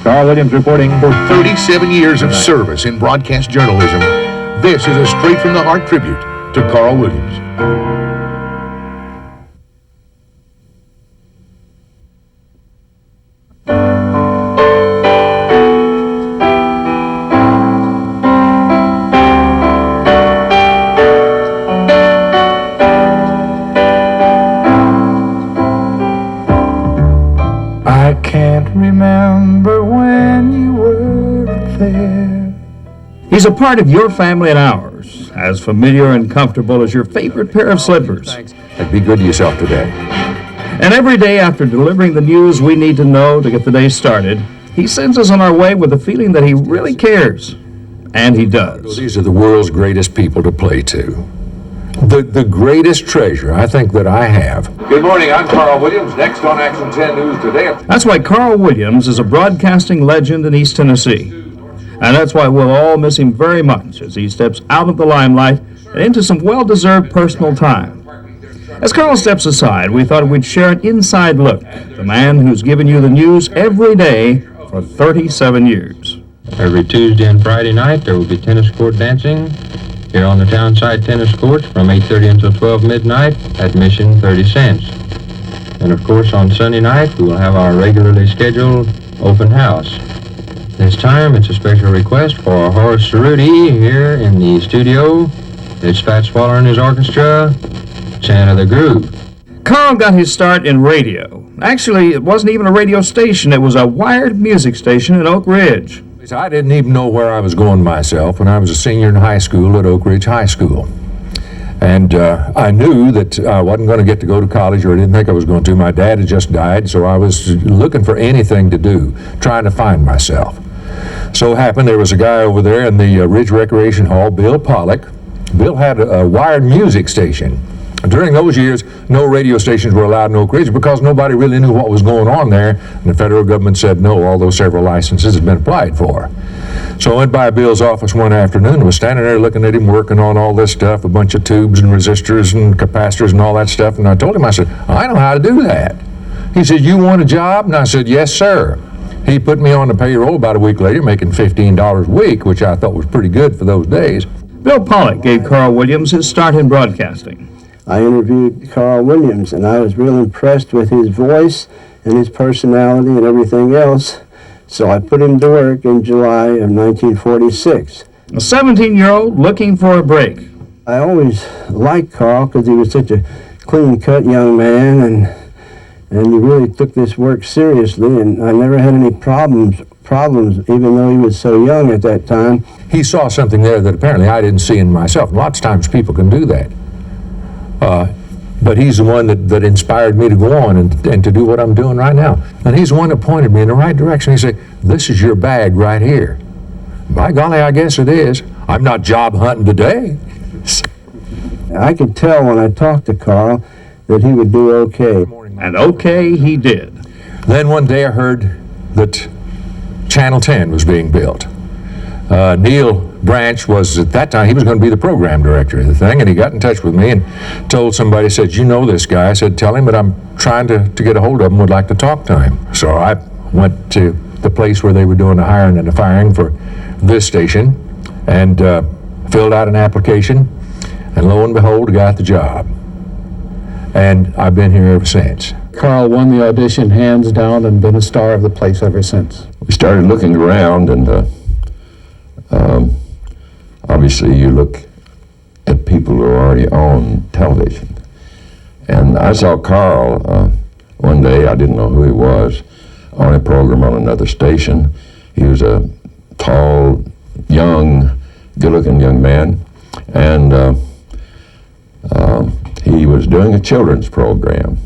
Carl Williams reporting. For 37 years of service in broadcast journalism, this is a straight-from-the-heart tribute to Carl Williams. I can't remember when you were there. He's a part of your family and ours, as familiar and comfortable as your favorite pair of slippers. And be good to yourself today. And every day after delivering the news we need to know to get the day started, he sends us on our way with the feeling that he really cares. And he does. These are the world's greatest people to play to. The greatest treasure, I think, that I have. Good morning, I'm Carl Williams. Next on Action 10 News today. That's why Carl Williams is a broadcasting legend in East Tennessee. And that's why we'll all miss him very much as he steps out of the limelight and into some well-deserved personal time. As Carl steps aside, we thought we'd share an inside look at the man who's given you the news every day for 37 years. Every Tuesday and Friday night, there will be tennis court dancing here on the townside tennis courts from 8:30 until 12 midnight, admission 30 cents. And of course, on Sunday night, we will have our regularly scheduled open house. This time, it's a special request for Horace Cerruti here in the studio. It's Fat Swaller and his orchestra, Chant of the Groove. Carl got his start in radio. Actually, it wasn't even a radio station. It was a wired music station in Oak Ridge. I didn't even know where I was going myself when I was a senior in high school at Oak Ridge High School. And I knew that I wasn't going to get to go to college, or I didn't think I was going to. My dad had just died, so I was looking for anything to do, trying to find myself. So it happened there was a guy over there in the Ridge Recreation Hall, Bill Pollock. Bill had a wired music station. During those years, no radio stations were allowed in Oak Ridge because nobody really knew what was going on there, and the federal government said no, although several licenses had been applied for. So I went by Bill's office one afternoon and was standing there looking at him working on all this stuff, a bunch of tubes and resistors and capacitors and all that stuff, and I told him, I said, I know how to do that. He said, you want a job? And I said, yes, sir. He put me on the payroll about a week later, making $15 a week, which I thought was pretty good for those days. Bill Pollock gave Carl Williams his start in broadcasting. I interviewed Carl Williams, and I was real impressed with his voice and his personality and everything else, so I put him to work in July of 1946. A 17-year-old looking for a break. I always liked Carl because he was such a clean-cut young man, and he really took this work seriously, and I never had any problems, even though he was so young at that time. He saw something there that apparently I didn't see in myself. Lots of times people can do that. But he's the one that inspired me to go on and to do what I'm doing right now. And he's the one that pointed me in the right direction. He said, this is your bag right here. By golly, I guess it is. I'm not job hunting today. I could tell when I talked to Carl that he would do okay. And okay he did. Then one day I heard that Channel 10 was being built. Neil Branch was, at that time, he was going to be the program director of the thing, and he got in touch with me and told somebody, said, you know this guy? I said, tell him that I'm trying to get a hold of him, would like to talk to him. So I went to the place where they were doing the hiring and the firing for this station and filled out an application, and lo and behold, I got the job. And I've been here ever since. Carl won the audition hands down and been a star of the place ever since. We started looking around, and obviously you look at people who are already on television. And I saw Carl one day, I didn't know who he was, on a program on another station. He was a tall, young, good-looking young man, and he was doing a children's program.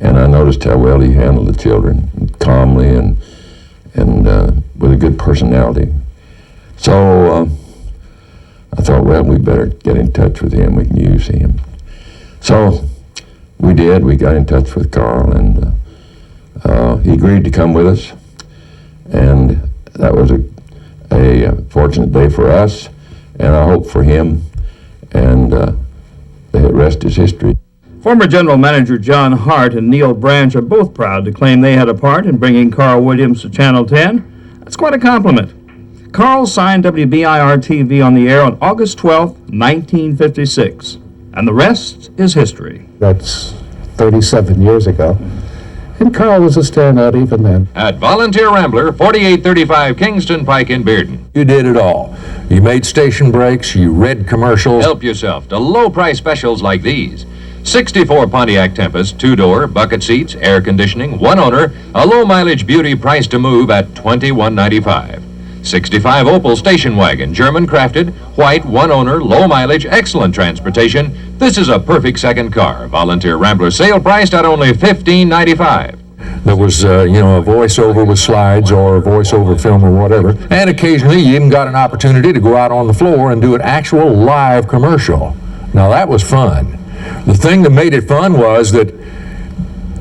And I noticed how well he handled the children, calmly and with a good personality. So I thought, well, we better get in touch with him. We can use him. So we did. We got in touch with Carl, and he agreed to come with us. And that was a fortunate day for us, and I hope for him. And the rest is history. Former General Manager John Hart and Neil Branch are both proud to claim they had a part in bringing Carl Williams to Channel 10. That's quite a compliment. Carl signed WBIR TV on the air on August 12, 1956, and the rest is history. That's 37 years ago. And Carl was a standout even then. At Volunteer Rambler, 4835 Kingston Pike in Bearden. You did it all. You made station breaks, you read commercials. Help yourself to low-price specials like these. 64 Pontiac Tempest, two-door, bucket seats, air conditioning, one owner, a low-mileage beauty priced to move at $21.95. 65 Opel station wagon, German crafted, white, one owner, low mileage, excellent transportation. This is a perfect second car. Volunteer Rambler sale priced at only $15.95. There was, a voiceover with slides or a voiceover film or whatever. And occasionally you even got an opportunity to go out on the floor and do an actual live commercial. Now that was fun. The thing that made it fun was that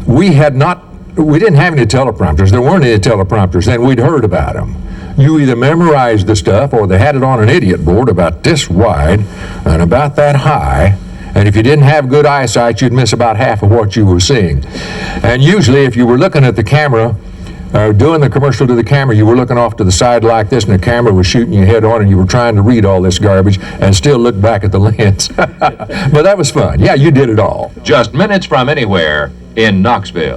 we didn't have any teleprompters. There weren't any teleprompters, and we'd heard about them. You either memorized the stuff or they had it on an idiot board about this wide and about that high. And if you didn't have good eyesight, you'd miss about half of what you were seeing. And usually if you were looking at the camera, doing the commercial to the camera, you were looking off to the side like this, and the camera was shooting you head on, and you were trying to read all this garbage and still look back at the lens. But that was fun. Yeah, you did it all. Just minutes from anywhere in Knoxville.